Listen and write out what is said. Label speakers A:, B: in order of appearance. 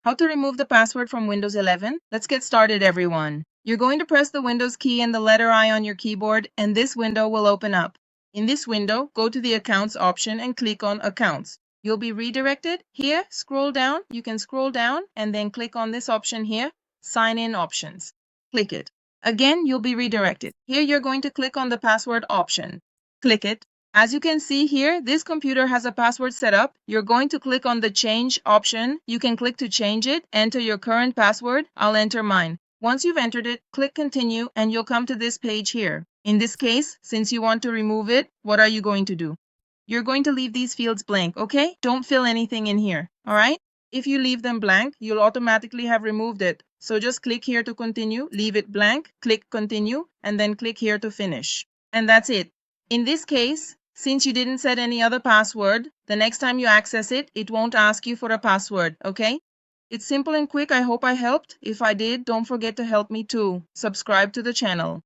A: How to remove the password from Windows 11? Let's get started, everyone. You're going to press the Windows key and the letter I on your keyboard, and this window will open up. In this window, go to the Accounts option and click on Accounts. You'll be redirected. Here, scroll down. You can scroll down and then click on this option here, Sign In Options. Click it. Again, you'll be redirected. Here, you're going to click on the Password option. Click it. As you can see here, this computer has a password set up. You're going to click on the Change option. You can click to change it, enter your current password. I'll enter mine. Once you've entered it, click Continue, and you'll come to this page here. In this case, since you want to remove it, what are you going to do? You're going to leave these fields blank, okay? Don't fill anything in here, all right? If you leave them blank, you'll automatically have removed it. So just click here to continue, leave it blank, click Continue, and then click here to finish. And that's it. In this case, since you didn't set any other password, the next time you access it, it won't ask you for a password, okay? It's simple and quick. I hope I helped. If I did, don't forget to help me too. Subscribe to the channel.